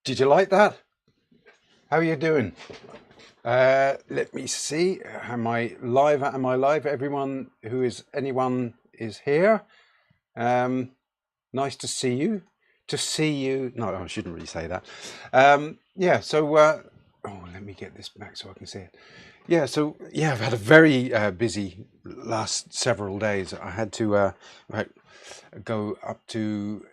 Did you like that? How are you doing? Let me see. Am I live? Am I live? Anyone is here. Nice to see you. To see you. No, I shouldn't really say that. Yeah. So, let me get this back so I can see it. Yeah. So, yeah, I've had a very busy last several days. I had to go up to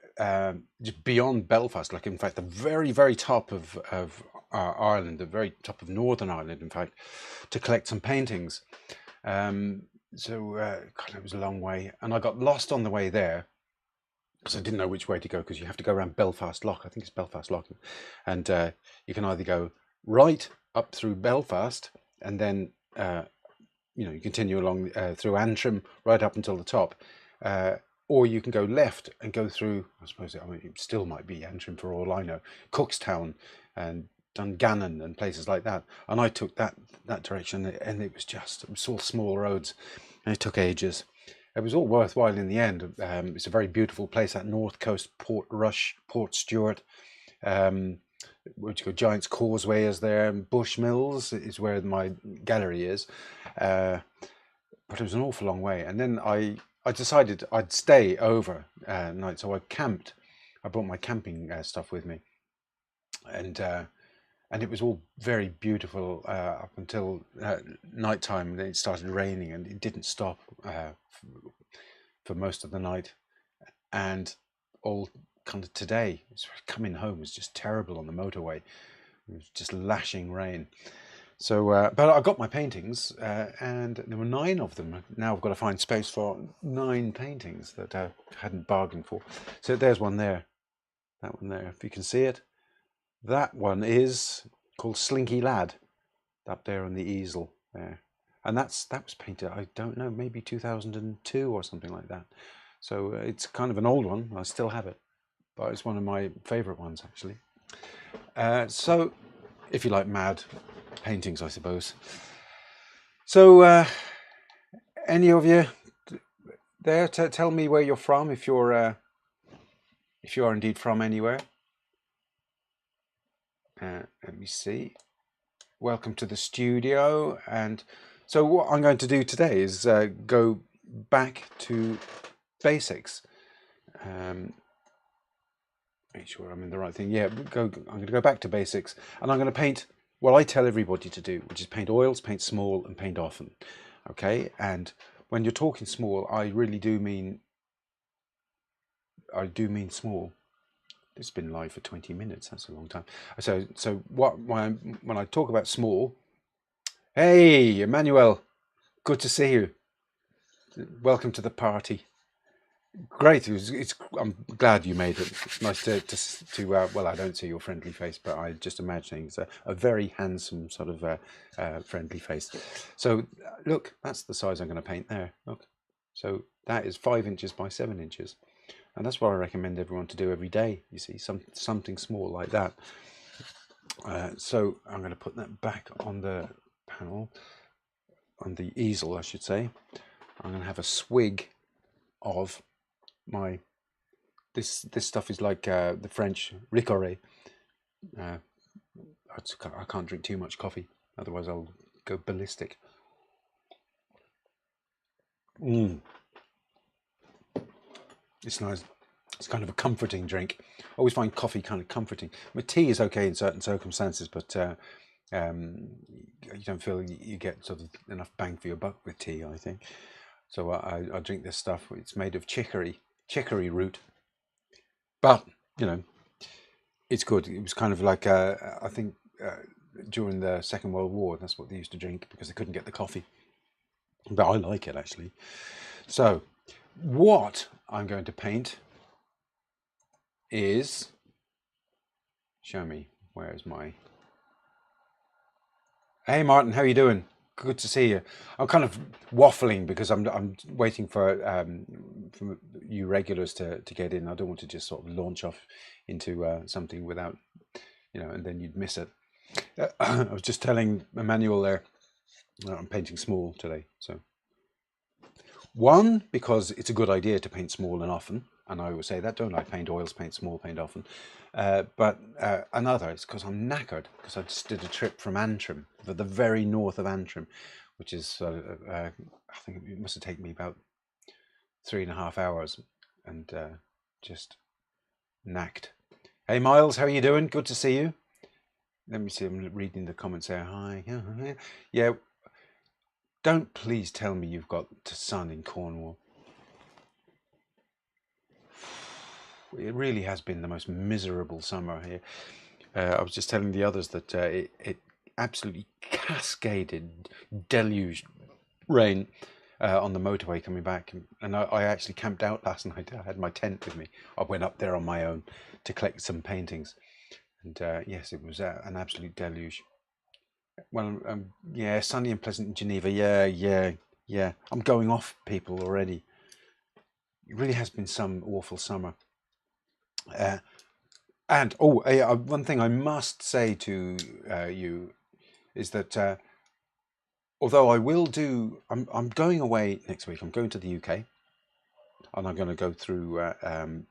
just beyond Belfast, like in fact the very, very top of Ireland, the very top of Northern Ireland, in fact, to collect some paintings. God, it was a long way, and I got lost on the way there because I didn't know which way to go, because you have to go around Belfast Lough. I think it's Belfast Lough, and you can either go right up through Belfast, and then you continue along through Antrim right up until the top, or you can go left and go through, I suppose, it still might be Antrim for all I know, Cookstown and Dungannon and places like that. And I took that direction, and it was all small roads, and it took ages. It was all worthwhile in the end. It's a very beautiful place, that north coast, Port Rush, Port Stewart. Giant's Causeway is there, and Bushmills is where my gallery is. But it was an awful long way. And then I decided I'd stay over night, so I camped. I brought my camping stuff with me, and it was all very beautiful up until night time. And then it started raining, and it didn't stop for most of the night. And all kind of today, coming home was just terrible on the motorway. It was just lashing rain. So, but I got my paintings, and there were 9 of them. Now I've got to find space for 9 paintings that I hadn't bargained for. So there's one there. That one there, if you can see it. That one is called Slinky Lad, up there on the easel there. And that was painted, I don't know, maybe 2002 or something like that. So it's kind of an old one. I still have it, but it's one of my favourite ones, actually. So if you like mad paintings, I suppose. So any of you there, tell me where you're from, if you are indeed from anywhere. Let me see. Welcome to the studio. And so what I'm going to do today is go back to basics. Make sure I'm in the right thing. Yeah, I'm going to go back to basics, and I'm going to paint what I tell everybody to do, which is paint oils, paint small, and paint often. Okay, and when you're talking small, I really do mean small. It's been live for 20 minutes. That's a long time. So when I talk about small, hey, Emmanuel, good to see you. Welcome to the party. Great. I'm glad you made it. It's nice to well, I don't see your friendly face, but I'm just imagining it's a very handsome sort of friendly face. So look, that's the size I'm going to paint there. Look, so that is 5 inches by 7 inches, and that's what I recommend everyone to do every day. You see, something small like that. So I'm going to put that back on the panel, on the easel, I should say. I'm going to have a swig of my this stuff is like the French Ricoré. I can't drink too much coffee, otherwise I'll go ballistic. It's nice. It's kind of a comforting drink. I always find coffee kind of comforting. But tea is okay in certain circumstances, but you don't feel you get sort of enough bang for your buck with tea, I think. So I drink this stuff. It's made of chicory root, but it's good. It was kind of like I think during the Second World War, that's what they used to drink, because they couldn't get the coffee. But I like it, actually. So what I'm going to paint is, show me, where's my, hey Martin, how are you doing? Good to see you. I'm kind of waffling because I'm waiting for you regulars to get in. I don't want to just sort of launch off into something without, and then you'd miss it. I was just telling Emmanuel there, I'm painting small today. So, one, because it's a good idea to paint small and often. and I always say that, don't I? Paint oils, paint small paint often. But another is because I'm knackered, because I just did a trip from Antrim, the very north of Antrim, which is, I think it must have taken me about 3.5 hours, and just knacked. Hey Miles, how are you doing? Good to see you. Let me see, I'm reading the comments there. Hi. Yeah. Don't please tell me you've got sun in Cornwall. It really has been the most miserable summer here. I was just telling the others that it absolutely cascaded, deluged rain on the motorway coming back, and I actually camped out last night. I had my tent with me. I went up there on my own to collect some paintings, and yes, it was an absolute deluge. Well, yeah, sunny and pleasant in Geneva. Yeah. I'm going off people already. It really has been some awful summer. And one thing I must say to you is that although I will do, I'm going away next week. I'm going to the UK, and I'm going to go through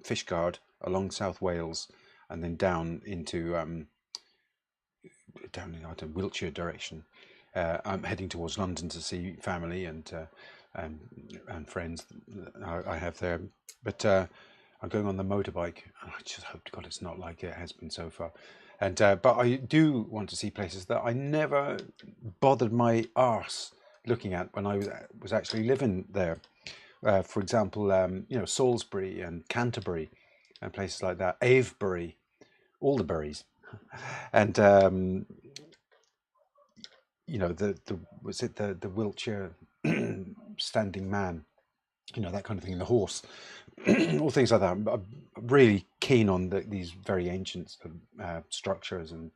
Fishguard along South Wales, and then down into down in Wiltshire direction. I'm heading towards London to see family and friends I have there. But I'm going on the motorbike, and I just hope to God it's not like it has been so far. And but I do want to see places that I never bothered my arse looking at when I was actually living there. For example, Salisbury and Canterbury and places like that, Avebury, all the berries, and the Wiltshire standing man, that kind of thing, the horse, all things like that. I'm really keen on these very ancient structures and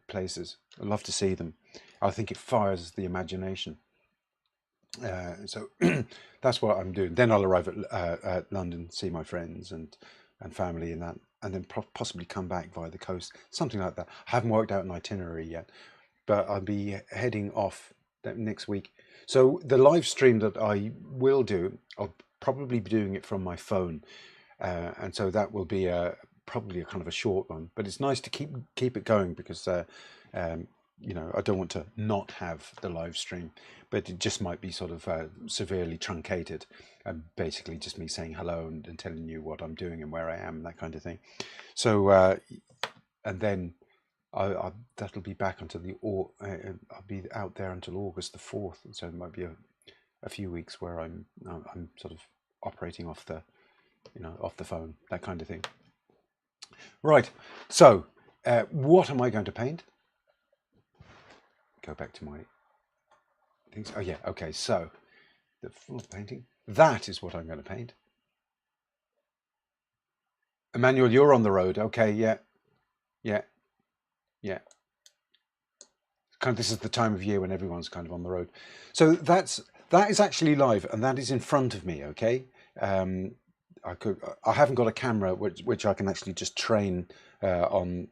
places. I love to see them. I think it fires the imagination. So that's what I'm doing. Then I'll arrive at London, see my friends and family and that, and then possibly come back via the coast, something like that. I haven't worked out an itinerary yet, but I'll be heading off next week. So the live stream that I will do, I'll probably be doing it from my phone, and so that will be probably a kind of a short one. But it's nice to keep it going because I don't want to not have the live stream, but it just might be sort of severely truncated, and basically just me saying hello and telling you what I'm doing and where I am, that kind of thing. So and then that'll be back until I'll be out there until August the 4th, so it might be a few weeks where I'm sort of operating off the phone, that kind of thing. Right. So what am I going to paint? Go back to my things. Oh yeah. Okay. So the floor painting. That is what I'm going to paint. Emmanuel, you're on the road. Okay. Yeah. Kind of, this is the time of year when everyone's kind of on the road. So that is actually live, and that is in front of me. Okay. I haven't got a camera which I can actually just train on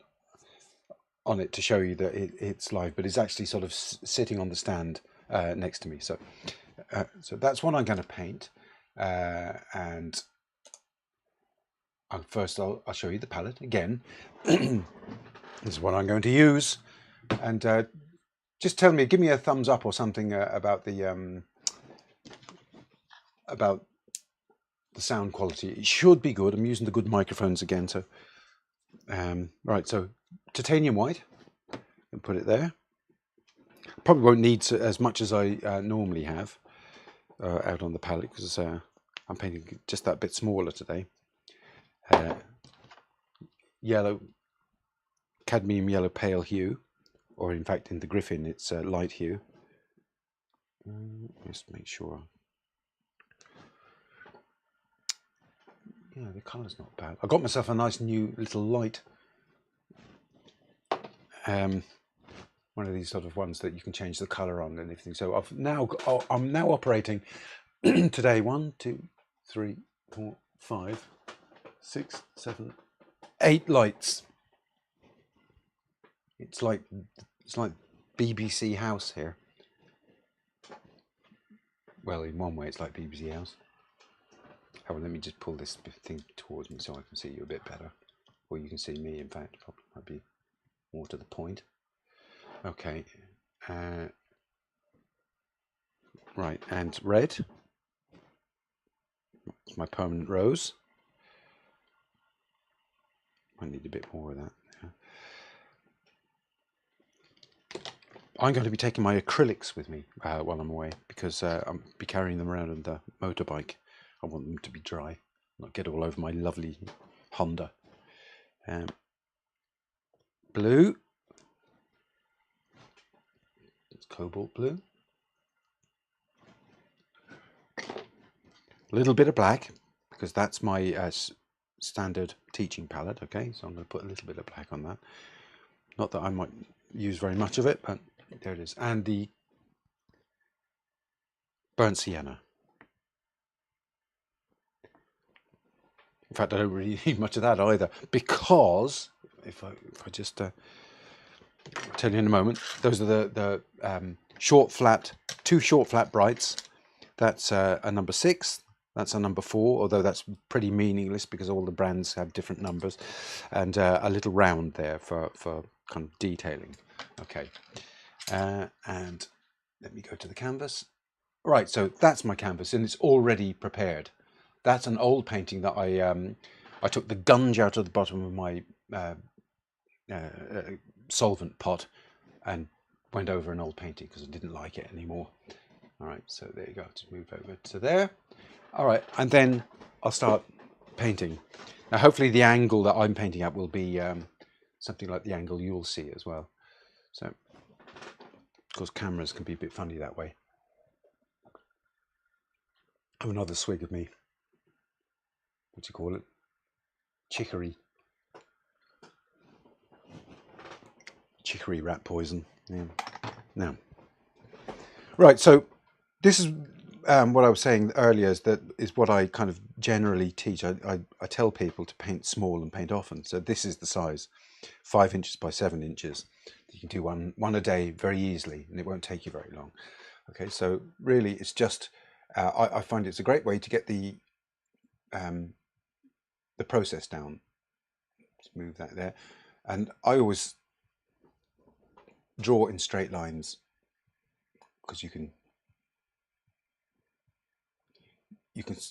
it to show you that it's live, but it's actually sort of sitting on the stand next to me. So that's what I'm going to paint, and first I'll show you the palette again. This is what I'm going to use, and just give me a thumbs up or something about the sound quality. It should be good. I'm using the good microphones again. So right, so titanium white, and put it there. Probably won't need as much as I normally have out on the palette, because I'm painting just that bit smaller today. Yellow, cadmium yellow pale hue, or in fact in the Griffin it's light hue. Just make sure. Yeah, the colour's not bad. I got myself a nice new little light. One of these sort of ones that you can change the colour on and everything. So I'm now operating today 1, 2, 3, 4, 5, 6, 7, 8 lights. It's like BBC House here. Well, in one way, it's like BBC House. Oh, let me just pull this thing towards me so I can see you a bit better. Or you can see me, in fact. Probably might be more to the point. Okay. Right, and red. It's my permanent rose. I need a bit more of that. Yeah. I'm going to be taking my acrylics with me while I'm away, because I'll be carrying them around on the motorbike. I want them to be dry, not get all over my lovely Honda. Blue. It's cobalt blue. A little bit of black, because that's my standard teaching palette. Okay, so I'm going to put a little bit of black on that. Not that I might use very much of it, but there it is. And the burnt sienna. In fact, I don't really need much of that either, because if I just tell you in a moment, those are the short flat, 2 short flat brights. That's a number 6. That's a number 4, although that's pretty meaningless because all the brands have different numbers, and a little round there for kind of detailing. Okay, and let me go to the canvas. Right, so that's my canvas, and it's already prepared. That's an old painting that I took the gunge out of the bottom of my solvent pot and went over an old painting because I didn't like it anymore. All right, so there you go. Just move over to there. All right, and then I'll start painting. Now, hopefully the angle that I'm painting at will be something like the angle you'll see as well. So, of course, cameras can be a bit funny that way. Have another swig of me. What do you call it? Chicory rat poison. Yeah. Now, right. So this is what I was saying earlier. Is what I kind of generally teach. I tell people to paint small and paint often. So this is the size, 5 inches by 7 inches. You can do one a day very easily, and it won't take you very long. Okay. So really, it's just I find it's a great way to get the process down. Let's move that there, and I always draw in straight lines because you can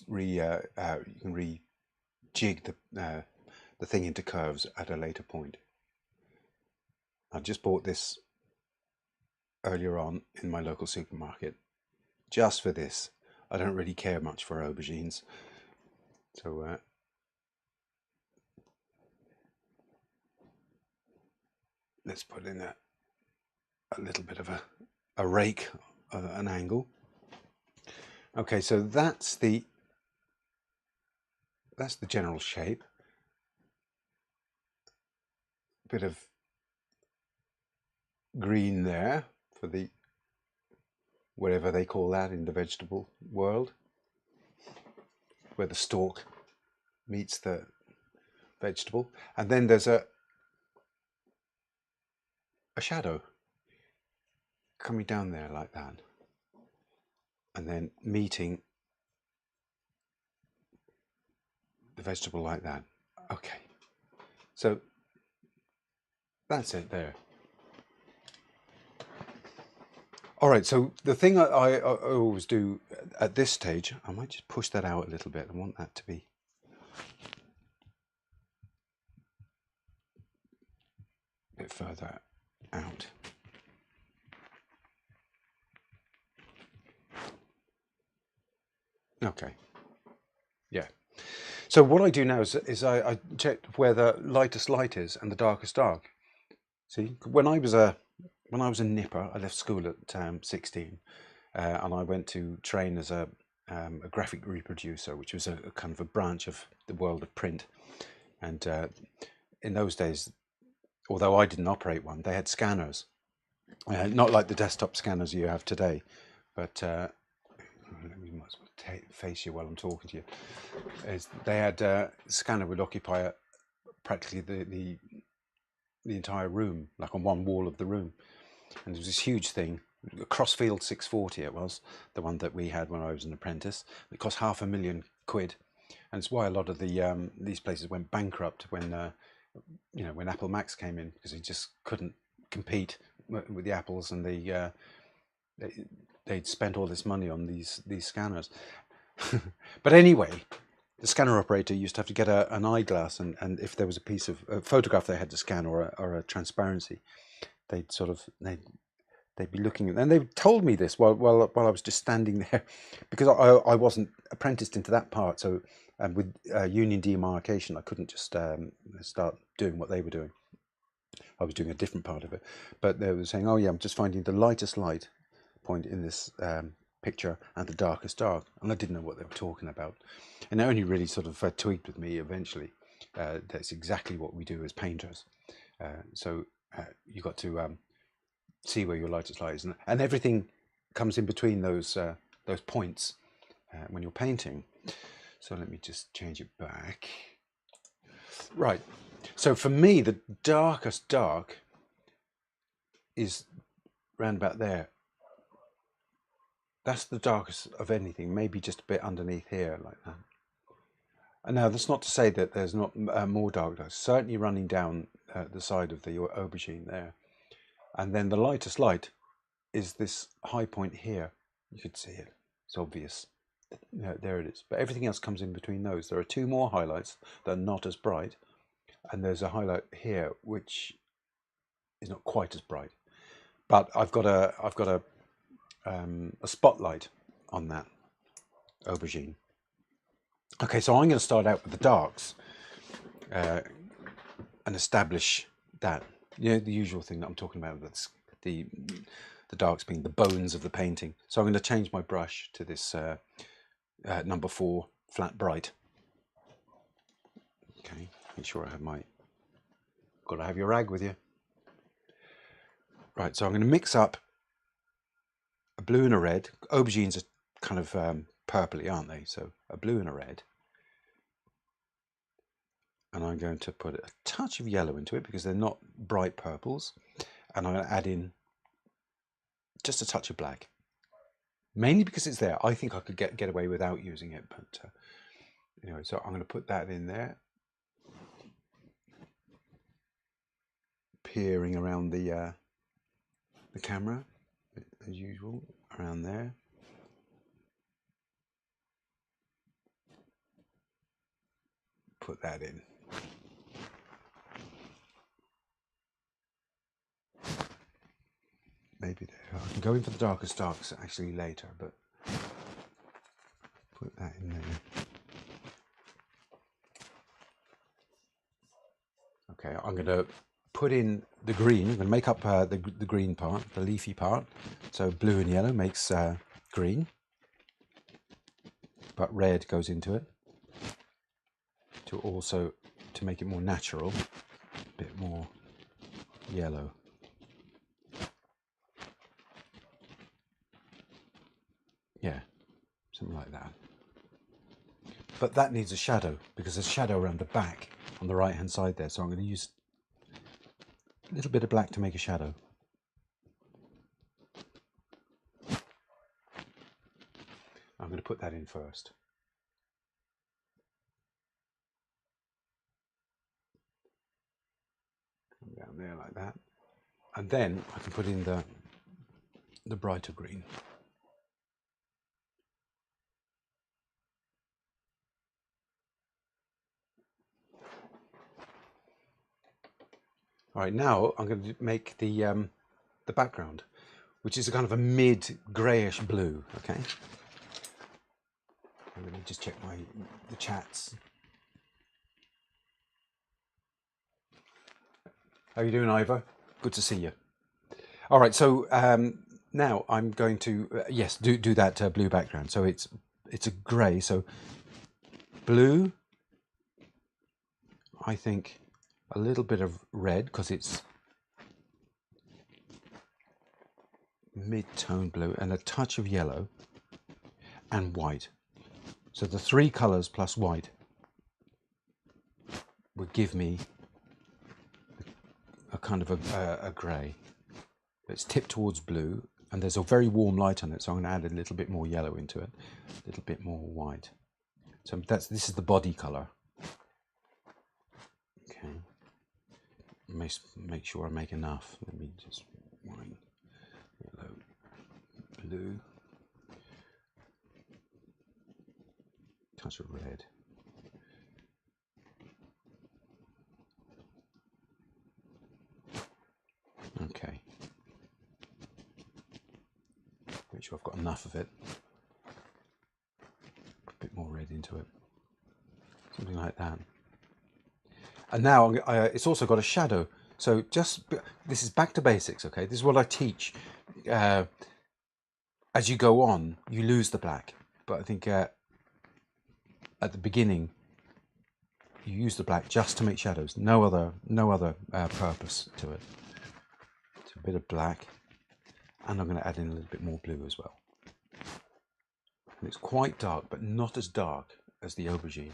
rejig the thing into curves at a later point. I just bought this earlier on in my local supermarket just for this. I don't really care much for aubergines, so let's put in a little bit of a rake of an angle. Okay, so that's the general shape. Bit of green there for the whatever they call that in the vegetable world, where the stalk meets the vegetable, and then there's a shadow coming down there like that, and then meeting the vegetable like that. Okay, so that's it there. All right, so the thing I always do at this stage, I might just push that out a little bit. I want that to be a bit further out. Okay, yeah. So what I do now is I check where the lightest light is and the darkest dark. See, when I was a nipper, I left school at 16, and I went to train as a graphic reproducer, which was a kind of a branch of the world of print. And in those days, although I didn't operate one, they had scanners, not like the desktop scanners you have today, but let me might as well face you while I'm talking to you. They had a scanner would occupy practically the entire room, like on one wall of the room, and it was this huge thing. A Crossfield 640 it was, the one that we had when I was an apprentice. It cost £500,000. and it's why a lot of the these places went bankrupt when you know, when Apple Macs came in, because they just couldn't compete with the Apples, and they'd spent all this money on these scanners. But anyway, the scanner operator used to have to get an eyeglass, and if there was a piece of a photograph they had to scan, or a transparency, they'd sort of they'd be looking at, and they told me this while I was just standing there, because I wasn't apprenticed into that part. So with union demarcation, I couldn't just start doing what they were doing. I was doing a different part of it, but they were saying, "Oh yeah, I'm just finding the lightest light point in this picture and the darkest dark," and I didn't know what they were talking about. And they only really sort of tweaked with me eventually. That's exactly what we do as painters. So you got to see where your lightest light is, and everything comes in between those points when you're painting. So let me just change it back. Right. So for me, the darkest dark is round about there. That's the darkest of anything, maybe just a bit underneath here, like that. And now that's not to say that there's not more dark. Certainly running down the side of the aubergine there. And then the lightest light is this high point here. You could see it. It's obvious. There it is. But everything else comes in between those. There are two more highlights that are not as bright. And there's a highlight here which is not quite as bright. But I've got a spotlight on that aubergine. Okay, so I'm going to start out with the darks and establish that. You know, the usual thing that I'm talking about, that's the darks being the bones of the painting. So I'm going to change my brush to this number 4 flat bright. Okay, make sure I have my, got to have your rag with you. Right, so I'm going to mix up a blue and a red. Aubergines are kind of purpley, aren't they? So a blue and a red. And I'm going to put a touch of yellow into it because they're not bright purples. And I'm going to add in just a touch of black. Mainly because it's there. I think I could get away without using it. But anyway, so I'm going to put that in there. Peering around the camera, as usual, around there. Put that in. Maybe there. I can go in for the darkest darks actually later, but put that in there. Okay, I'm going to put in the green. I'm going to make up the green part, the leafy part. So blue and yellow makes green, but red goes into it to make it more natural, a bit more yellow. Yeah, something like that. But that needs a shadow because there's a shadow around the back on the right hand side there. So I'm going to use a little bit of black to make a shadow. I'm going to put that in first. Come down there like that. And then I can put in the brighter green. All right, now I'm going to make the background, which is a kind of a mid greyish blue. Okay. Let me just check the chats. How are you doing, Ivor? Good to see you. All right, so now I'm going to yes, do that blue background. So it's a grey. So blue. I think a little bit of red because it's mid-tone blue, and a touch of yellow and white. So the 3 colours plus white would give me a kind of a grey. It's tipped towards blue, and there's a very warm light on it, so I'm going to add a little bit more yellow into it, a little bit more white. So this is the body color. Okay. Make sure I make enough. Let me just white, yellow, blue, touch of red. Okay. Make sure I've got enough of it. Put a bit more red into it. Something like that. And now it's also got a shadow. So this is back to basics, okay? This is what I teach. As you go on, you lose the black. But I think at the beginning, you use the black just to make shadows. No other purpose to it. It's a bit of black. And I'm going to add in a little bit more blue as well. And it's quite dark, but not as dark as the aubergine.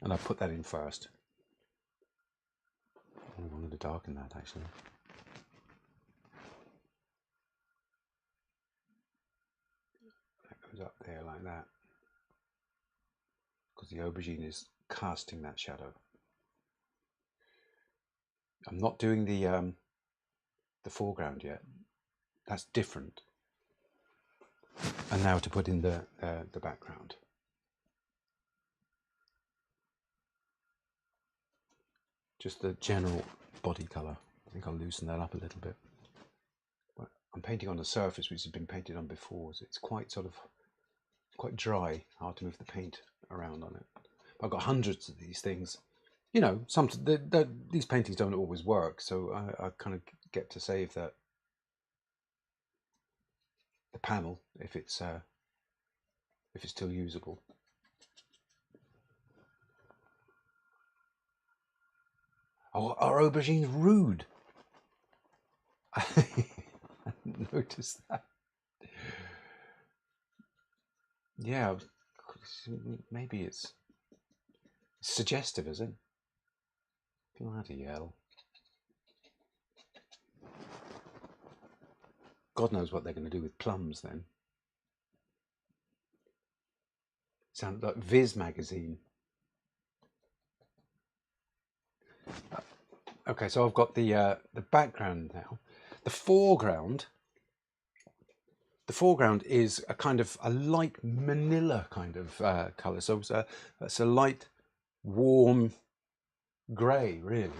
And I put that in first. Oh, I'm going to darken that actually. That goes up there like that. Because the aubergine is casting that shadow. I'm not doing the foreground yet. That's different. And now to put in the background. Just the general body colour. I think I'll loosen that up a little bit. But I'm painting on a surface which has been painted on before, so it's quite dry, hard to move the paint around on it. I've got hundreds of these things. You know, these paintings don't always work, so I kind of get to save the panel if it's still usable. Oh, our aubergine's rude. I hadn't noticed that. Yeah, maybe it's suggestive, is it? Bloody hell. God knows what they're going to do with plums then. Sounds like Viz magazine. Okay, so I've got the background now. The foreground is a kind of a light manila kind of colour. So it's a light, warm grey, really.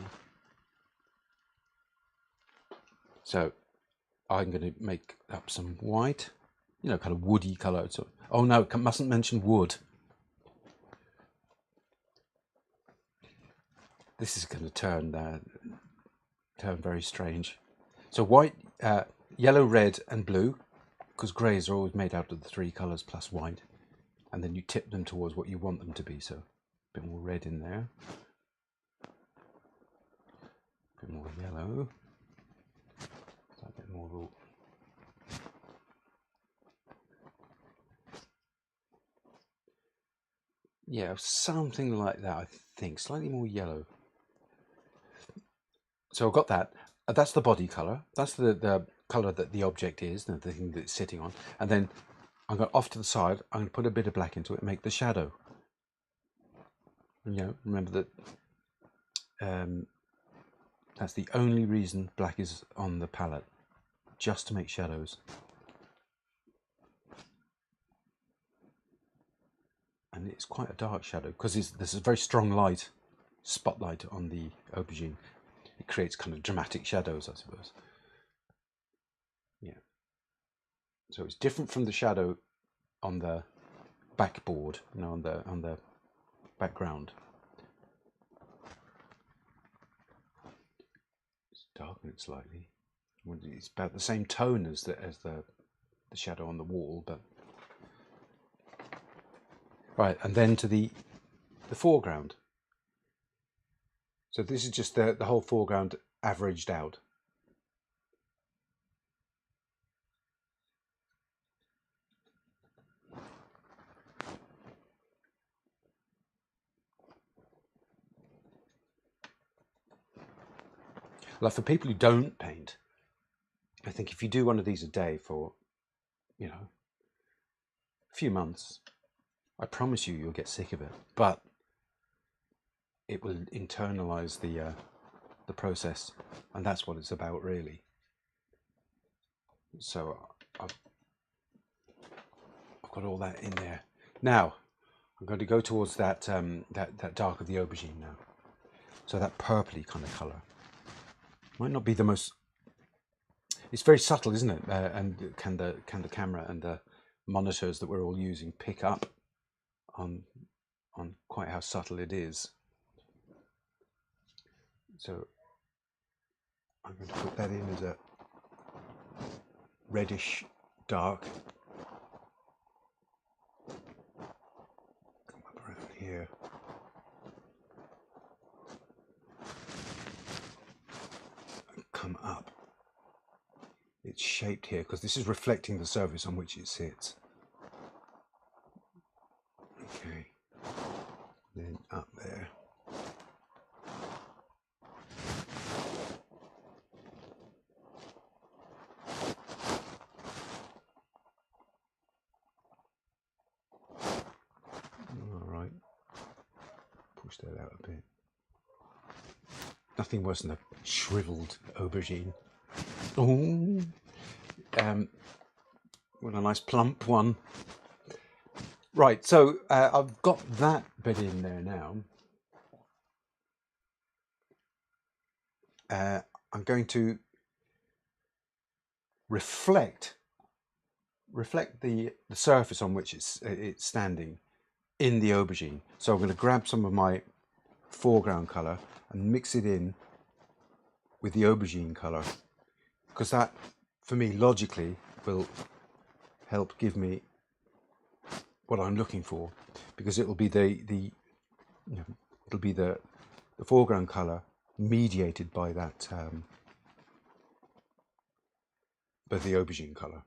So I'm going to make up some white, you know, kind of woody colour. So, oh no, mustn't mention wood. This is going to turn very strange. So white, yellow, red and blue, because greys are always made out of the three colours plus white. And then you tip them towards what you want them to be. So a bit more red in there. A bit more yellow. A bit more. Yeah, something like that, I think. Slightly more yellow. So I've got that. That's the body colour. That's the colour that the object is, the thing that it's sitting on. And then I'm going off to the side. I'm going to put a bit of black into it and make the shadow. You know, remember that that's the only reason black is on the palette, just to make shadows. And it's quite a dark shadow because there's a very strong light, spotlight on the aubergine. It creates kind of dramatic shadows, I suppose. Yeah. So it's different from the shadow on the backboard, you know, on the background. Let's darken it slightly. It's about the same tone as the shadow on the wall, but right. And then to the foreground. So this is just the whole foreground averaged out. Like for people who don't paint, I think if you do one of these a day for, you know, few months. I promise you, you'll get sick of it, but it will internalize the process, and that's what it's about, really. So I've got all that in there. Now I'm going to go towards that that dark of the aubergine now. So that purpley kind of colour might not be the most. It's very subtle, isn't it? And can the camera and the monitors that we're all using pick up on quite how subtle it is? So I'm going to put that in as a reddish dark. Come up around here. And come up. It's shaped here because this is reflecting the surface on which it sits. Okay. Then up there. Alright. Push that out a bit. Nothing worse than a shriveled aubergine. Oh, what a nice plump one. Right, so I've got that bit in there now. I'm going to reflect the surface on which it's standing in the aubergine. So I'm going to grab some of my foreground colour and mix it in with the aubergine colour, because that, for me, logically will help give me what I'm looking for, because it'll be it'll be the foreground colour mediated by that by the aubergine colour.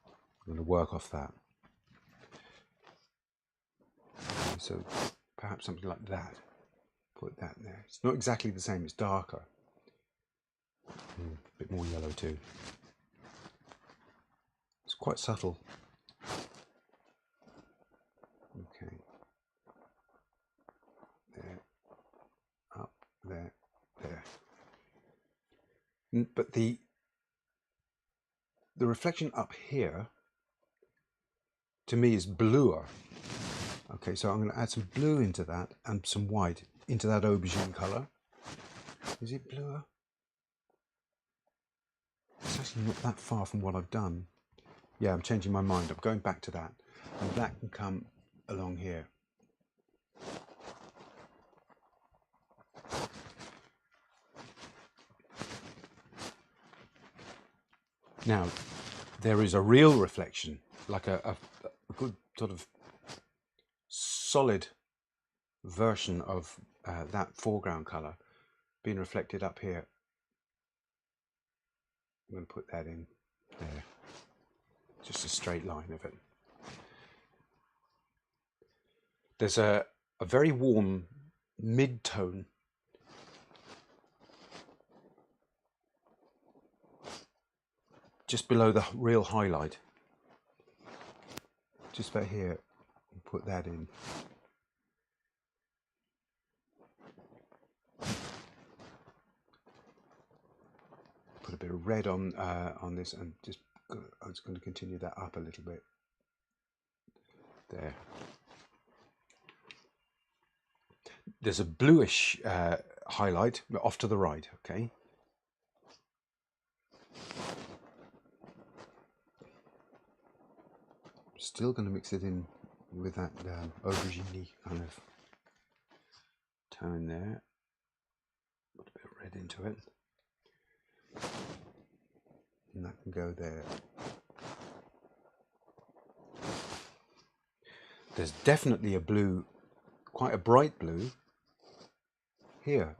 I'm going to work off that. So perhaps something like that. Put that there. It's not exactly the same, it's darker. A bit more yellow too. It's quite subtle. Okay. There. Up, there, there. But the reflection up here, to me, is bluer. Okay, so I'm going to add some blue into that and some white into that aubergine colour. Is it bluer? It's actually not that far from what I've done. Yeah, I'm changing my mind. I'm going back to that. And that can come along here. Now, there is a real reflection, like a good sort of solid version of that foreground colour being reflected up here. I'm going to put that in there. Just a straight line of it. There's a very warm mid-tone just below the real highlight. Just about here. Put that in. Put a bit of red on this, and I'm just going to continue that up a little bit. There. There's a bluish highlight off to the right. Okay. Still going to mix it in with that aubergine kind of tone there. Put a bit of red into it. And that can go there. There's definitely a blue, quite a bright blue here.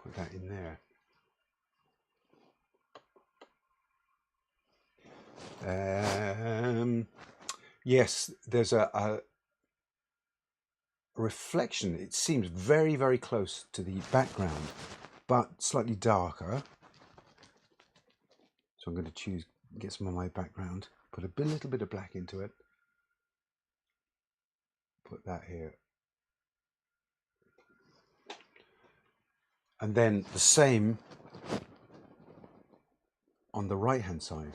Put that in there. Yes, there's a reflection. It seems very, very close to the background, but slightly darker. So I'm going to choose get some of my background, put a little bit of black into it, put that here. And then the same on the right hand side.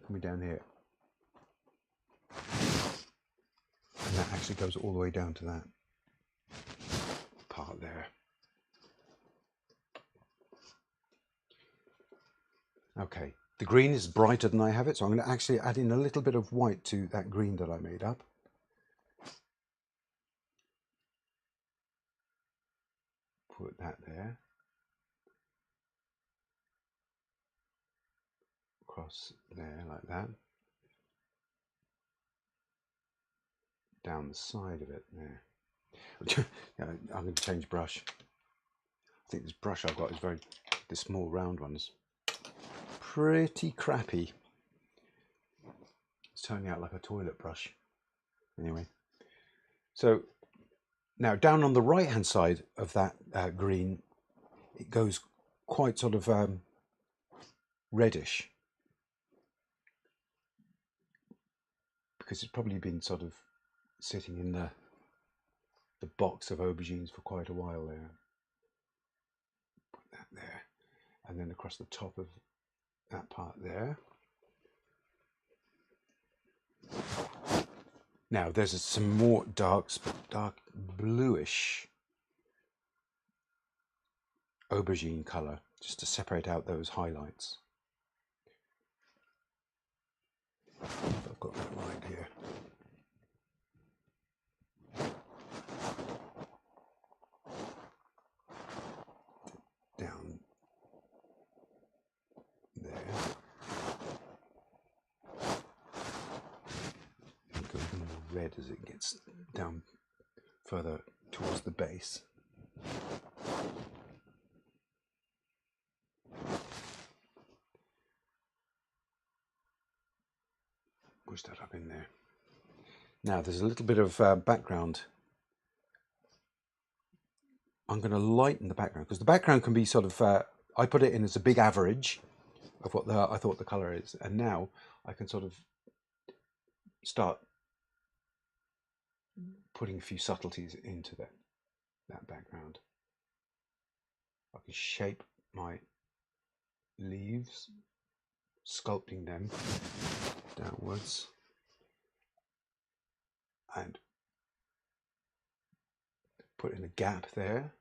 Coming down here. And that actually goes all the way down to that part there. Okay, the green is brighter than I have it, so I'm going to actually add in a little bit of white to that green that I made up. Put that there. Across there like that. Down the side of it there. Yeah, I'm going to change brush. I think this brush I've got is the small round ones. Pretty crappy. It's turning out like a toilet brush. Anyway, so now down on the right hand side of that green, it goes quite sort of reddish, because it's probably been sort of sitting in the box of aubergines for quite a while there. Put that there, and then across the top of that part there. Now there's some more dark bluish aubergine colour, just to separate out those highlights. I've got that right here. Down there. It goes more red as it gets down further towards the base. Push that up in there. Now there's a little bit of background. I'm going to lighten the background, because the background can be sort of, I put it in as a big average of what I thought the colour is, and now I can sort of start putting a few subtleties into that background. I can shape my leaves, sculpting them downwards, and put in a gap there.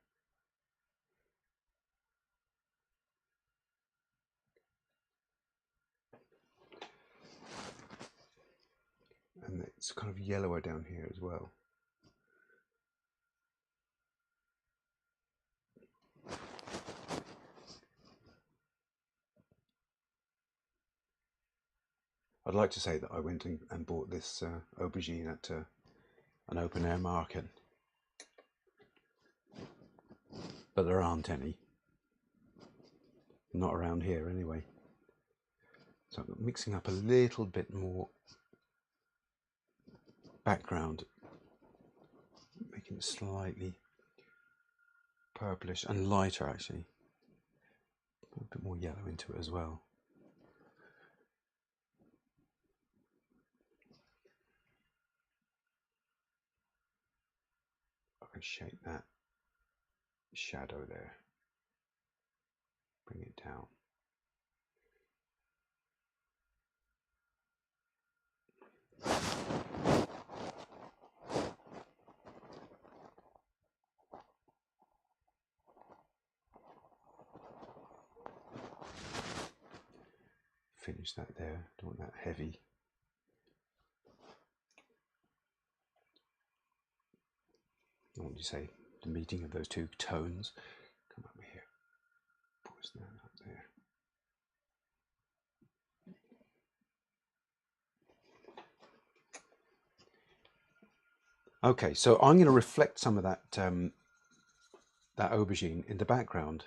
And it's kind of yellower down here as well. I'd like to say that I went and bought this aubergine at an open air market, but there aren't any. Not around here anyway. So I'm mixing up a little bit more background, making it slightly purplish and lighter actually. A bit more yellow into it as well. I can shape that shadow there, bring it down. Finish that there, don't want that heavy. What would you say? The meeting of those two tones. Come over here, push that up there. Okay, so I'm going to reflect some of that that aubergine in the background.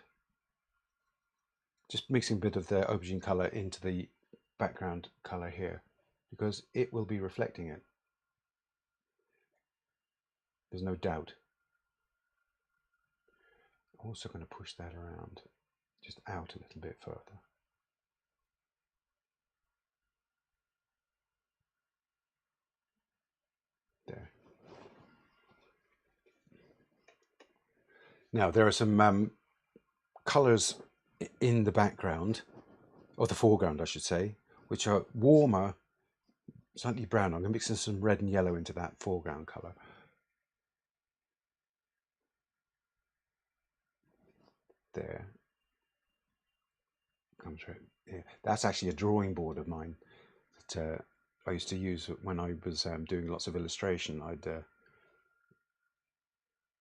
Just mixing a bit of the aubergine colour into the background colour here, because it will be reflecting it. There's no doubt. I'm also going to push that around, just out a little bit further. Now there are some colours in the background, or the foreground I should say, which are warmer, slightly brown. I'm going to mix in some red and yellow into that foreground colour. There. Comes right. Yeah. That's actually a drawing board of mine that I used to use when I was doing lots of illustration. I'd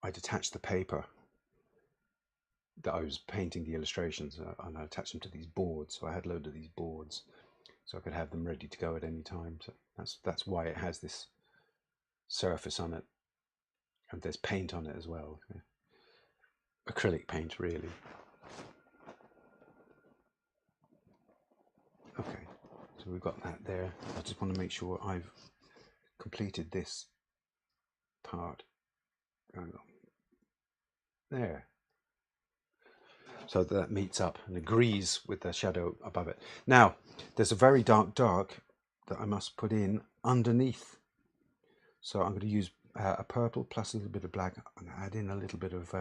attach the paper that I was painting the illustrations and I attached them to these boards. So I had a load of these boards so I could have them ready to go at any time. So that's why it has this surface on it, and there's paint on it as well. Yeah. Acrylic paint, really. Okay, so we've got that there. I just want to make sure I've completed this part. There. So that meets up and agrees with the shadow above it. Now, there's a very dark that I must put in underneath. So I'm going to use a purple plus a little bit of black. I'm going to add in a little bit of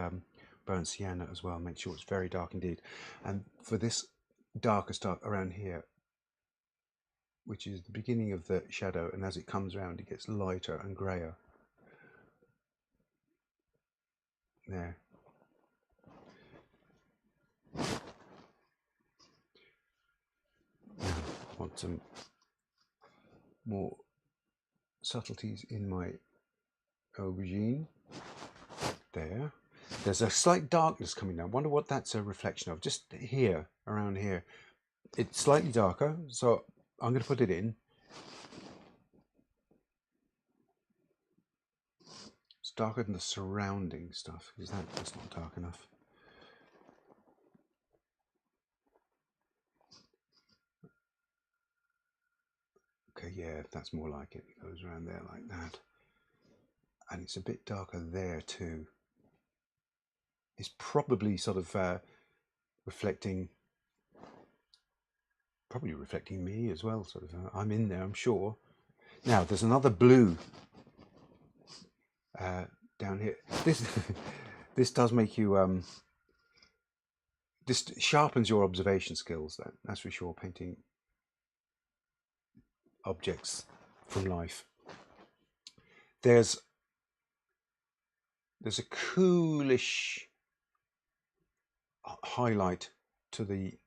burnt sienna as well, make sure it's very dark indeed. And for this darkest dark around here, which is the beginning of the shadow, and as it comes around, it gets lighter and grayer. There. Now, I want some more subtleties in my aubergine. There. There's a slight darkness coming down. I wonder what that's a reflection of. Just here, around here. It's slightly darker, so I'm going to put it in. It's darker than the surrounding stuff, because that's not dark enough. Okay, yeah, that's more like it. It goes around there like that. And it's a bit darker there too. It's probably sort of reflecting me as well. Sort of, I'm in there, I'm sure. Now there's another blue down here. This does make you this sharpens your observation skills. That's for sure. Painting objects from life. There's a coolish highlight to the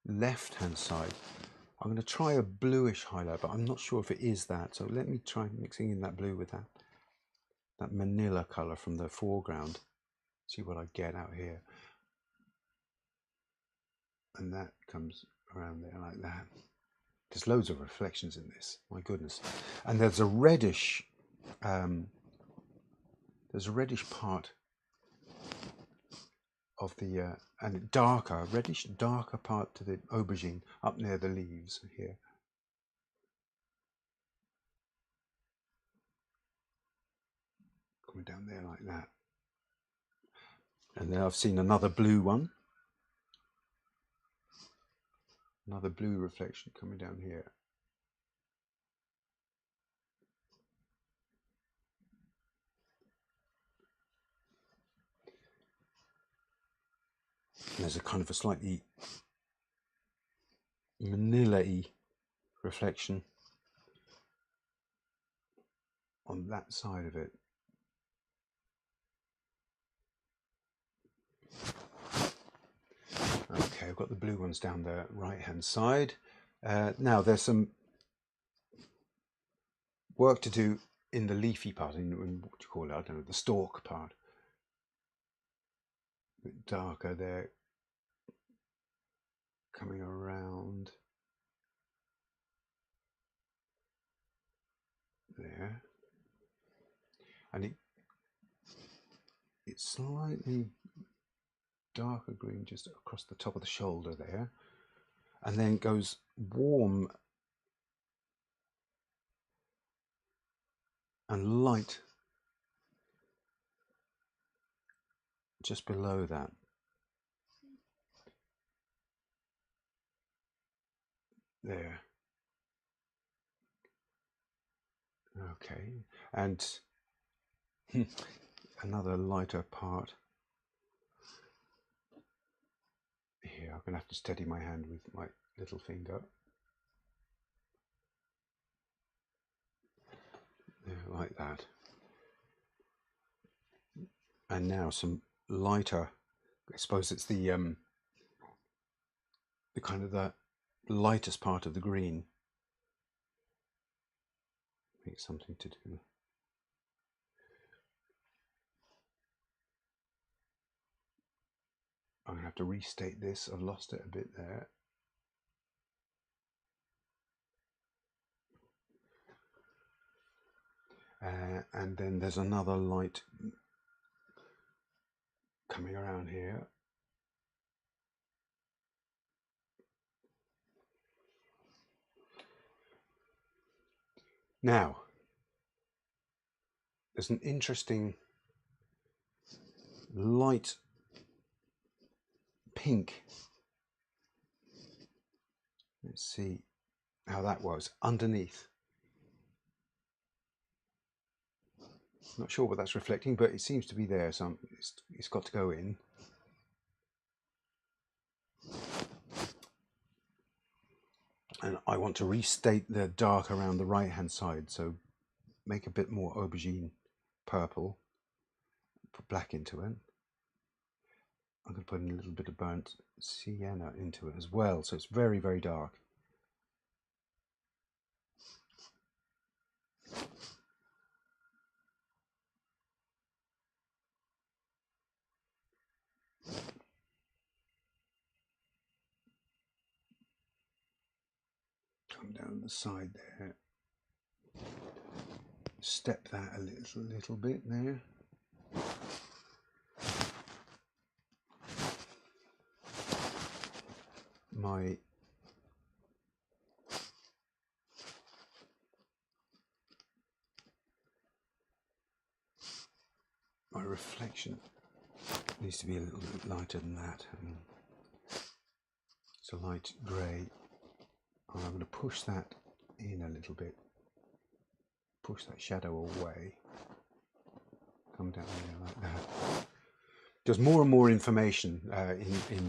left hand side. I'm going to try a bluish highlight, but I'm not sure if it is that. So let me try mixing in that blue with that manila color from the foreground. See what I get out here. And that comes around there like that. There's loads of reflections in this, my goodness. And there's a reddish part of the and reddish darker part to the aubergine up near the leaves here. Coming down there like that. And then I've seen another blue one. Another blue reflection coming down here. And there's a kind of a slightly manila-y reflection on that side of it. Okay, I've got the blue ones down the right hand side. Now there's some work to do in the leafy part, in what do you call it? I don't know, the stalk part. A bit darker there, coming around there, and it's slightly darker green just across the top of the shoulder there, and then goes warm and light just below that. There. Okay, and another lighter part Here, I'm going to have to steady my hand with my little finger. Yeah, like that. And now some lighter, I suppose it's the kind of the lightest part of the green. Make something to do. I'm going to have to restate this. I've lost it a bit there. And then there's another light coming around here. Now, there's an interesting light pink. Let's see how that was underneath. Not sure what that's reflecting, but it seems to be there, so it's got to go in. And I want to restate the dark around the right hand side, so make a bit more aubergine purple, put black into it. I'm going to put in a little bit of burnt sienna into it as well, so it's very, very dark. Come down the side there. Step that a little bit there. My reflection needs to be a little bit lighter than that. It's a light grey. I'm going to push that in a little bit. Push that shadow away. Come down there like that. There's more and more information in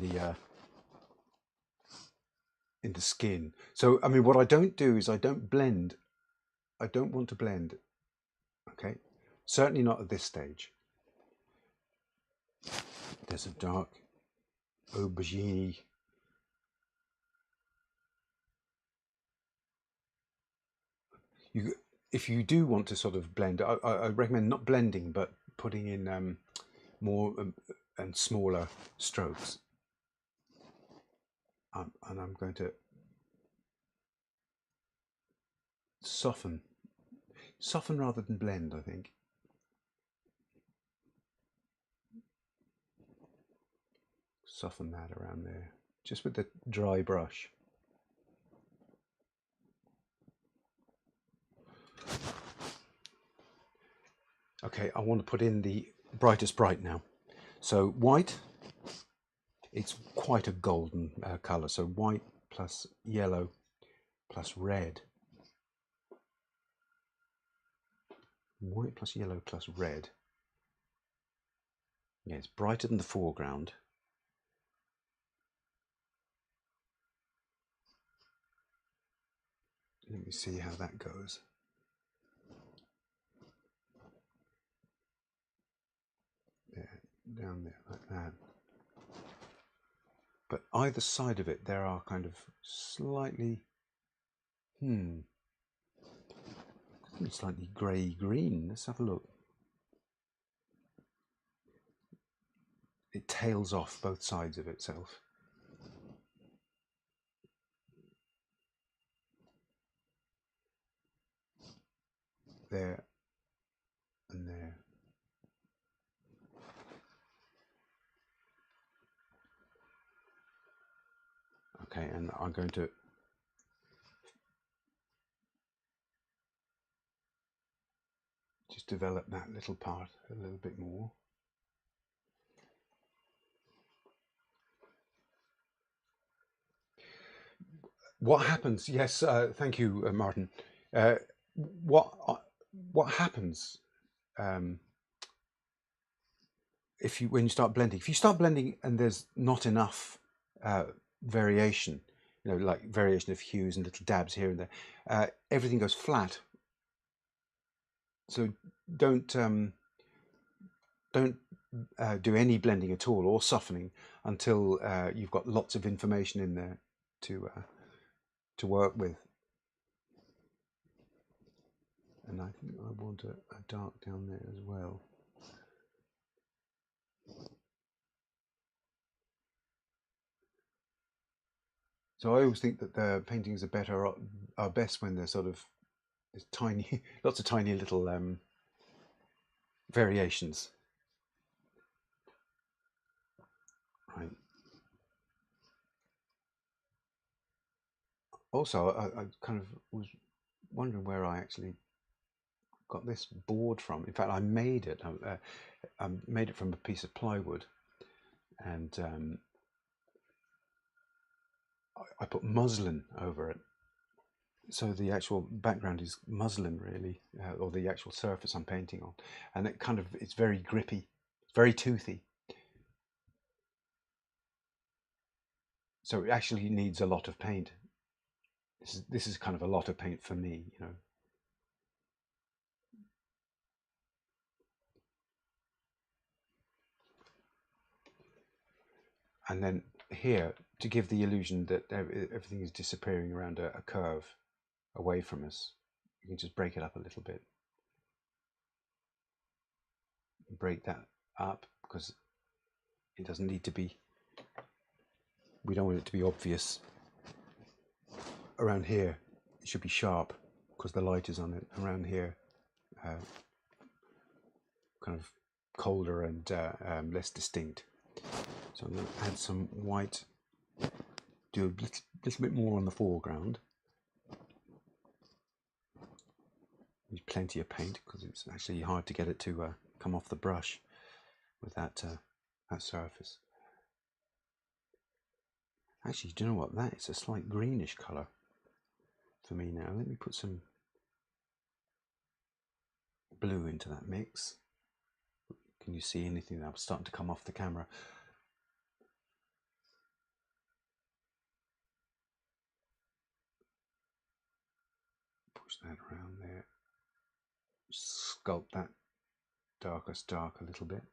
the skin. So I mean, what I don't do is I don't blend. I don't want to blend. Okay, certainly not at this stage. There's a dark aubergine. If you do want to sort of blend, I recommend not blending, but putting in more and smaller strokes. And I'm going to soften rather than blend, I think. Soften that around there, just with the dry brush. Okay, I want to put in the brightest bright now. So white, it's quite a golden color. So white plus yellow plus red. White plus yellow plus red. Yeah, it's brighter than the foreground. Let me see how that goes. There, down there, like that. But either side of it, there are kind of slightly, slightly grey-green. Let's have a look. It tails off both sides of itself. There and there. Okay, and I'm going to just develop that little part a little bit more. What happens? Yes, thank you, Martin. What happens when you start blending? If you start blending and there's not enough variation, like variation of hues and little dabs here and there. Everything goes flat, so don't do any blending at all or softening until you've got lots of information in there to work with. And I think I want a dark down there as well. So I always think that the paintings are best when they're sort of tiny, lots of tiny little variations. Right. Also, I kind of was wondering where I actually got this board from. In fact, I made it. I made it from a piece of plywood, and I put muslin over it. So the actual background is muslin, really, or the actual surface I'm painting on, and it's very grippy, very toothy. So it actually needs a lot of paint. This is kind of a lot of paint for me, And then here, to give the illusion that everything is disappearing around a curve away from us, you can just break it up a little bit. Break that up because it doesn't need to be, we don't want it to be obvious. Around here, it should be sharp because the light is on it. Around here, kind of colder and less distinct. So I'm going to add some white, do a little bit more on the foreground. Use plenty of paint because it's actually hard to get it to come off the brush with that surface. Actually, do you know what? That is a slight greenish colour for me now. Let me put some blue into that mix. Can you see anything that's starting to come off the camera? Push that around there. Sculpt that darkest dark a little bit.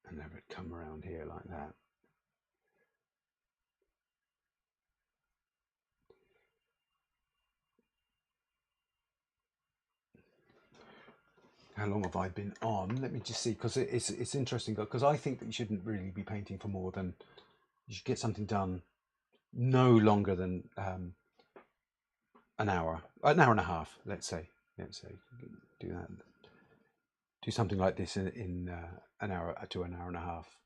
And have it come around here like that. How long have I been on? Let me just see, because it's interesting, because I think that you shouldn't really be painting for more than, you should get something done no longer than an hour and a half, let's say. Do that. Do something like this in an hour to an hour and a half.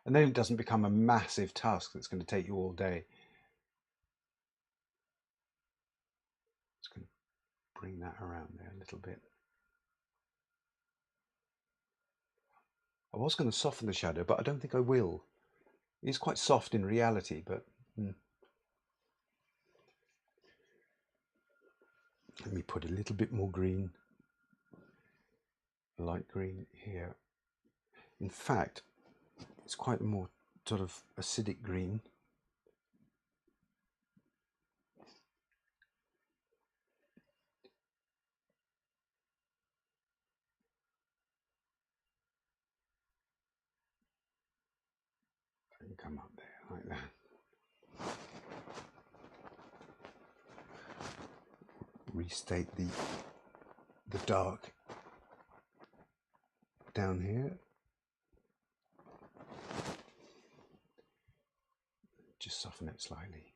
And then it doesn't become a massive task that's going to take you all day. Just going to bring that around there a little bit. I was going to soften the shadow, but I don't think I will. It's quite soft in reality, but let me put a little bit more green, light green here. In fact, it's quite a more sort of acidic green. And come up there like that. Restate the dark down here. Just soften it slightly.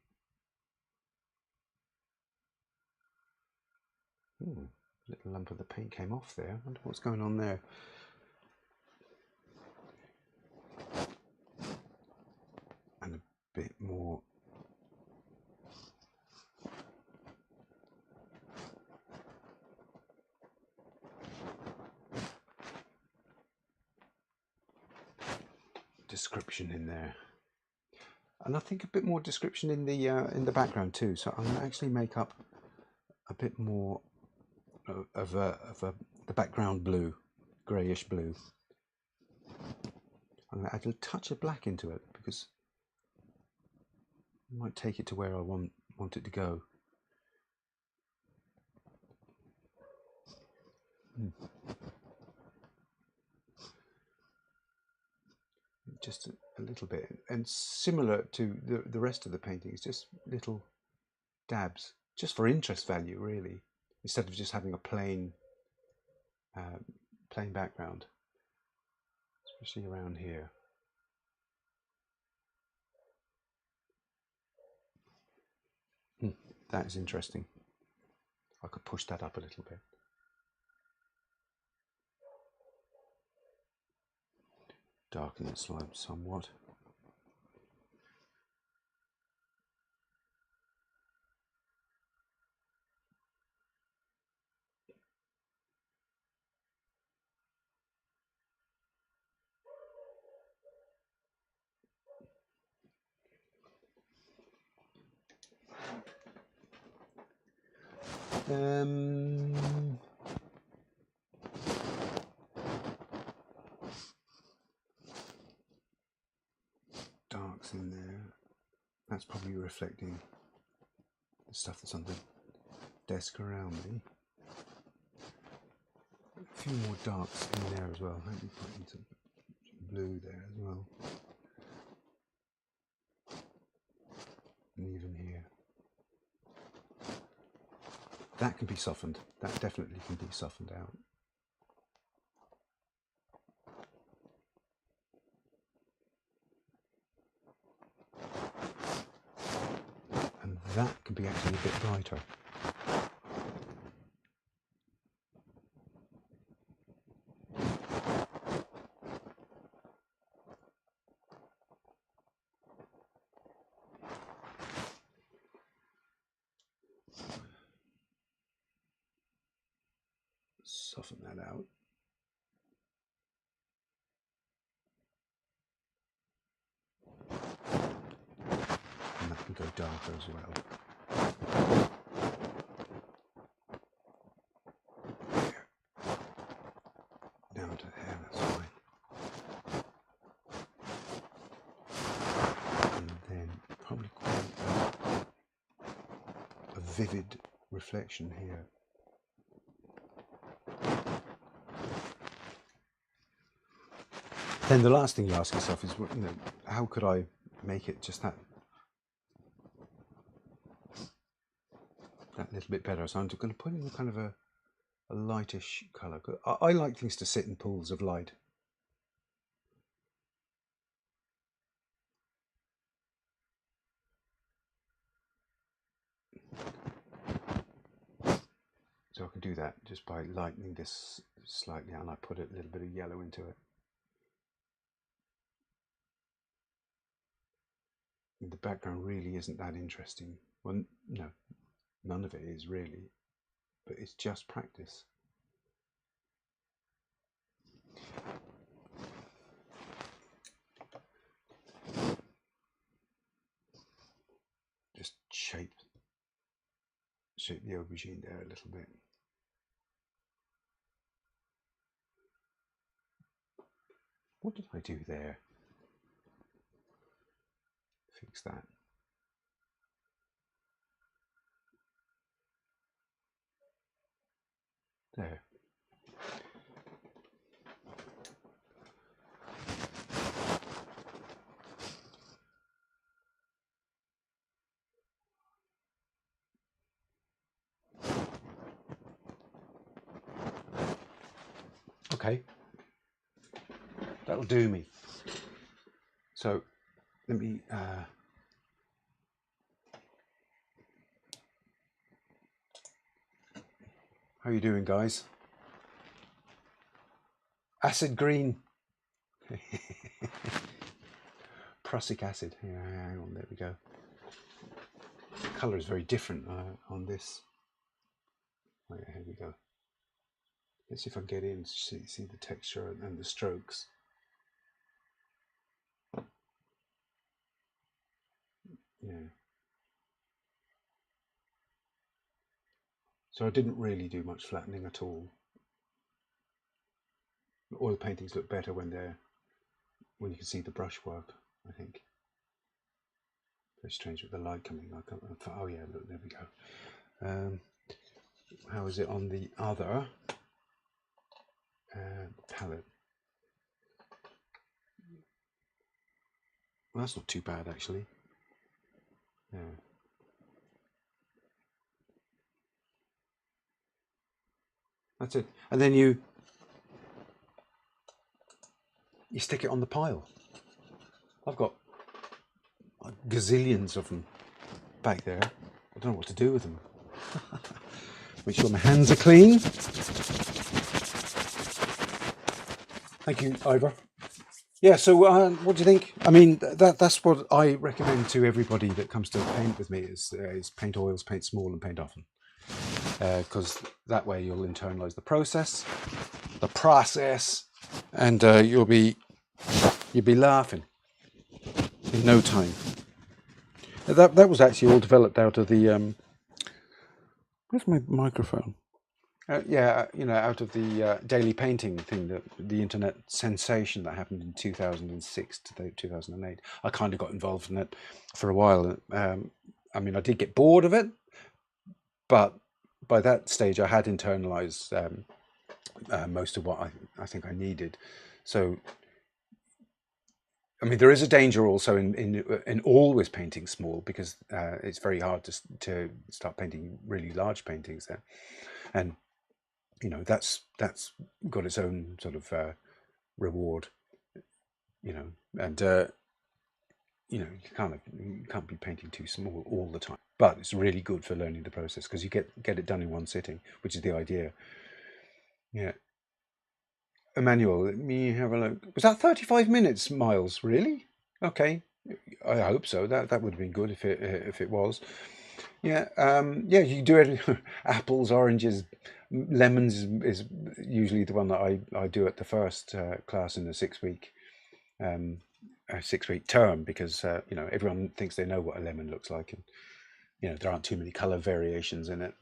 Little lump of the paint came off there. I wonder what's going on there. And a bit more. description in there, and I think a bit more description in the background too. So I'm going to actually make up a bit more of the background blue, greyish blue. I'm going to add a touch of black into it because I might take it to where I want it to go. Just a little bit, and similar to the rest of the paintings, just little dabs, just for interest value, really, instead of just having a plain background, especially around here. That is interesting. I could push that up a little bit. Darken it somewhat. Darks in there. That's probably reflecting the stuff that's on the desk around me. A few more darks in there as well. Let me put in some blue there as well. And even here. That can be softened. That definitely can be softened out. And that can be actually a bit brighter. Soften that out. And that can go darker as well. There. Down to there, that's fine. And then probably quite a vivid reflection here. Then the last thing you ask yourself is, you know, how could I make it just that little bit better? So I'm going to put in kind of a lightish colour. I like things to sit in pools of light. So I can do that just by lightening this slightly, and I put a little bit of yellow into it. The background really isn't that interesting. Well, no, none of it is really, but it's just practice. Just shape the aubergine there a little bit. What did I do there? Fix that. There. Okay, that'll do me. So let me how are you doing, guys? Acid green. Prussic acid. Yeah, hang on, there we go. The colour is very different on this. Oh yeah, here we go. Let's see if I can get in to see the texture and the strokes. Yeah. So I didn't really do much flattening at all. Oil paintings look better when you can see the brushwork, I think. Very strange with the light coming. Oh yeah, look, there we go. How is it on the other palette? Well, that's not too bad actually. Yeah. That's it. And then you stick it on the pile. I've got gazillions of them back there. I don't know what to do with them. Make sure my hands are clean. Thank you, Ivor. Yeah, so what do you think? I mean, that's what I recommend to everybody that comes to paint with me is paint oils, paint small and paint often. Because that way you'll internalize the process, and you'll be laughing in no time. That was actually all developed out of the where's my microphone? Out of the daily painting thing, the internet sensation that happened in 2006 to 2008. I kind of got involved in it for a while. I mean, I did get bored of it, but by that stage I had internalized most of what I think I needed. So, I mean, there is a danger also in always painting small, because it's very hard to start painting really large paintings then, and you know that's got its own sort of reward, you know, and you can't be painting too small all the time, but it's really good for learning the process because you get it done in one sitting, which is the idea. Yeah. Emmanuel, let me have a look. Was that 35 minutes, Miles? Really? Okay. I hope so. That would have been good if it was. Yeah. Yeah. You do it. Apples, oranges, lemons is usually the one that I do at the first class in a 6-week term, because everyone thinks they know what a lemon looks like, and there aren't too many color variations in it.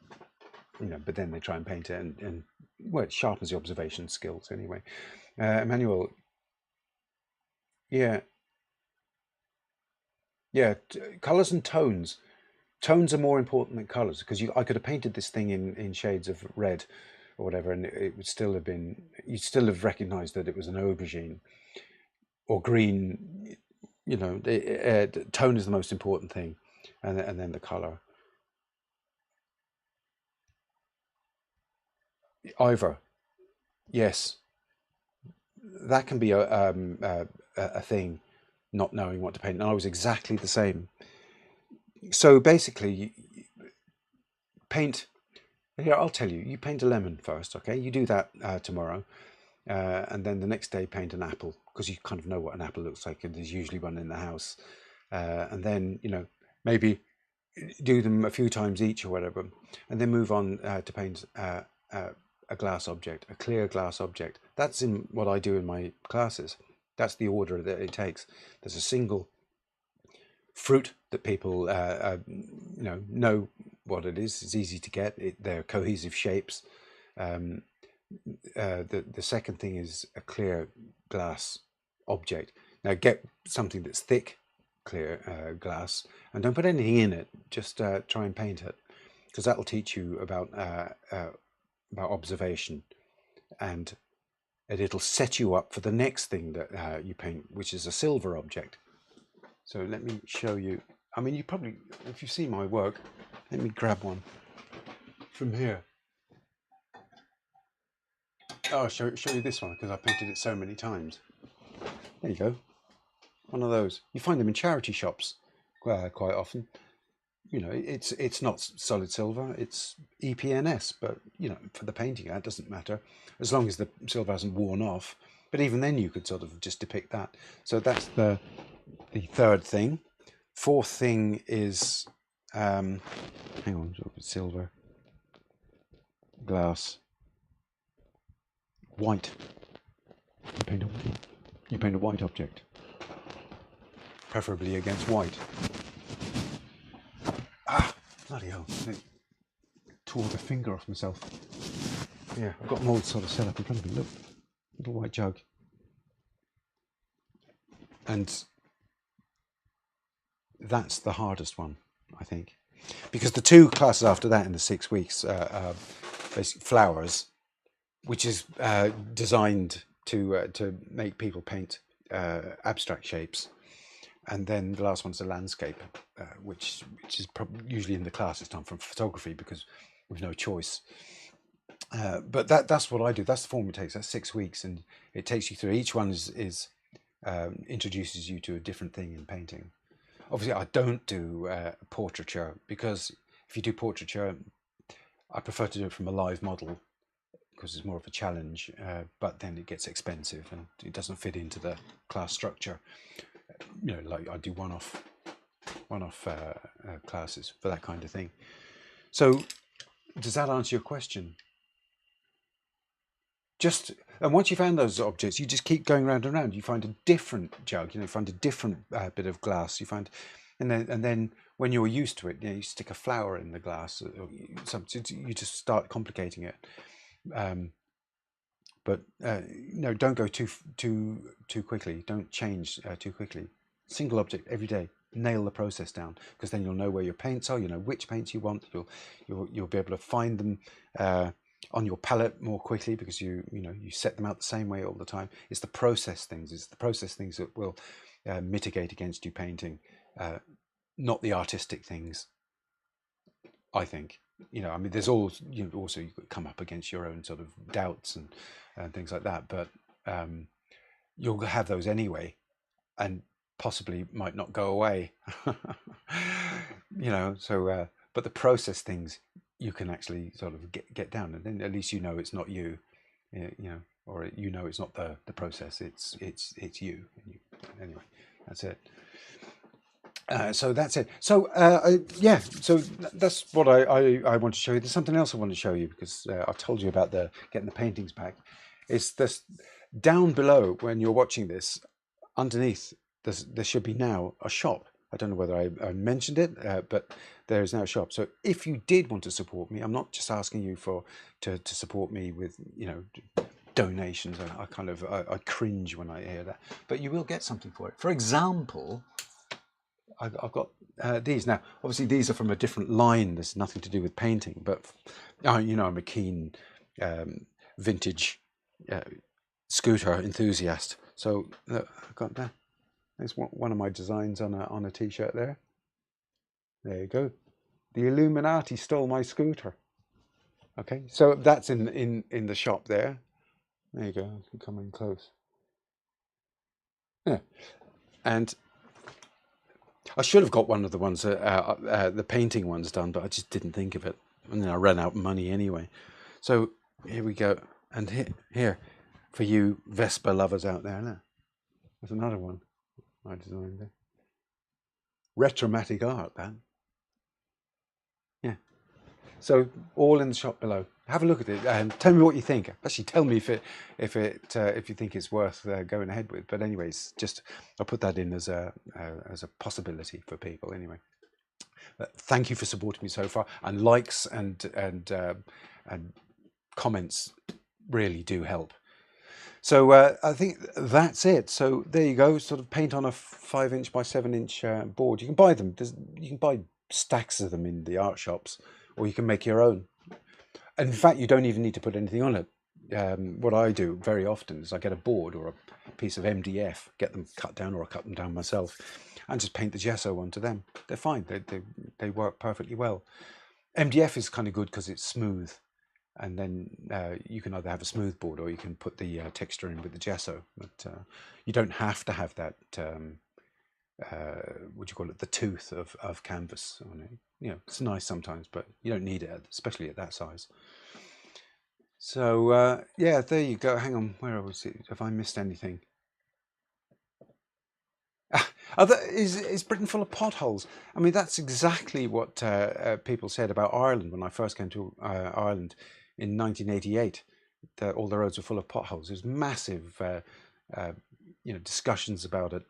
But then they try and paint it, and well, it sharpens the observation skills anyway. Emmanuel, yeah, yeah, colors and tones. Tones are more important than colors, because I could have painted this thing in shades of red or whatever, and it would still have been, you'd still have recognized that it was an aubergine or green. The tone is the most important thing, and then the color. Ivor, yes, that can be a thing, not knowing what to paint. And I was exactly the same. So basically, paint. Here, I'll tell you. You paint a lemon first, okay? You do that tomorrow, and then the next day paint an apple, because you kind of know what an apple looks like, and there's usually one in the house. And then maybe do them a few times each or whatever, and then move on to paint a glass object, a clear glass object. That's in what I do in my classes. That's the order that it takes. There's a single fruit that people know what it is. It's easy to get. They're cohesive shapes. The second thing is a clear glass object. Now get something that's thick, clear glass, and don't put anything in it. Just try and paint it, because that'll teach you about observation, and it'll set you up for the next thing that you paint, which is a silver object. So let me show you. I mean, you probably, if you see my work, let me grab one from here. Oh, I'll show you this one, because I painted it so many times. There you go. One of those. You find them in charity shops quite often. It's not solid silver, it's EPNS, but for the painting that doesn't matter, as long as the silver hasn't worn off. But even then you could sort of just depict that. So that's the third thing. Fourth thing is hang on, silver, glass, white. You paint a white object, preferably against white. Bloody hell. I tore the finger off myself. Yeah, I've got them all sort of set up in front of me. Look, little white jug. And that's the hardest one, I think. Because the 2 classes after that in the 6 weeks are basically flowers, which is designed to make people paint abstract shapes. And then the last one's a landscape, which is usually in the class. It's done from photography because we've no choice. But that's what I do. That's the form it takes. That's 6 weeks, and it takes you through. Each one is introduces you to a different thing in painting. Obviously, I don't do portraiture, because if you do portraiture, I prefer to do it from a live model because it's more of a challenge. But then it gets expensive and it doesn't fit into the class structure. You know, like I do one-off classes for that kind of thing. So, does that answer your question? And once you found those objects, you just keep going round and round. You find a different jug, you find a different bit of glass. You find, and then when you're used to it, you stick a flower in the glass. Or you just start complicating it. But no, don't go too quickly. Don't change too quickly. Single object every day. Nail the process down, because then you'll know where your paints are. You know which paints you want. You'll be able to find them on your palette more quickly, because you set them out the same way all the time. It's the process things. It's the process things that will mitigate against you painting, not the artistic things, I think. I mean, there's all also you could come up against your own sort of doubts and things like that, but you'll have those anyway, and possibly might not go away. So but the process things you can actually sort of get down, and then at least it's not you, or it's not the process. It's you. Anyway, that's it. So that's it. So yeah. So that's what I want to show you. There's something else I want to show you, because I've told you about getting the paintings back. It's this down below when you're watching this. Underneath, there should be now a shop. I don't know whether I mentioned it, but there is now a shop. So if you did want to support me, I'm not just asking you to support me with donations. I cringe when I hear that, but you will get something for it. For example, I've got these now. Obviously, these are from a different line. There's nothing to do with painting, but I'm a keen vintage scooter enthusiast. So look, I've got that. There's one of my designs on a t-shirt there. There you go. The Illuminati stole my scooter. Okay, so that's in the shop there. There you go. I can come in close. Yeah, and I should have got one of the ones, the painting ones done, but I just didn't think of it, and then I ran out of money anyway. So here we go, and here for you Vespa lovers out there. Now, there's another one I designed there. Retromatic art, that. Yeah. So all in the shop below. Have a look at it and tell me what you think. Actually, tell me if you think it's worth going ahead with. But anyways, I'll put that in as a possibility for people. Anyway, thank you for supporting me so far, and likes and comments really do help. So I think that's it. So there you go. Sort of paint on a 5-inch by 7-inch board. You can buy them. You can buy stacks of them in the art shops, or you can make your own. And in fact, you don't even need to put anything on it. What I do very often is I get a board or a piece of MDF, get them cut down, or I cut them down myself, and just paint the gesso onto them. They're fine. They work perfectly well. MDF is kind of good because it's smooth. And then you can either have a smooth board, or you can put the texture in with the gesso. But you don't have to have that, what do you call it, the tooth of canvas on it. It's nice sometimes, but you don't need it, especially at that size. So yeah, there you go. Hang on, where was it? Have I missed anything? Is Britain full of potholes? I mean, that's exactly what people said about Ireland when I first came to Ireland in 1988. All the roads were full of potholes. There's massive, discussions about it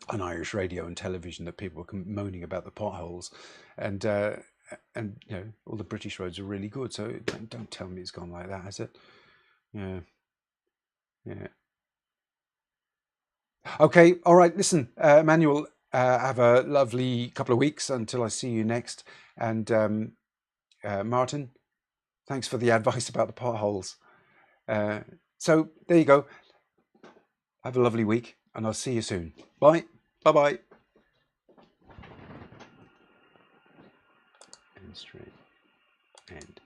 on Irish radio and television, that people were moaning about the potholes, and and you know, all the British roads are really good. So don't tell me it's gone like that, has it? Yeah, yeah. Okay, all right. Listen, Emmanuel, have a lovely couple of weeks until I see you next. And Martin, thanks for the advice about the potholes. So there you go. Have a lovely week, and I'll see you soon. Bye. Bye bye. End stream. End.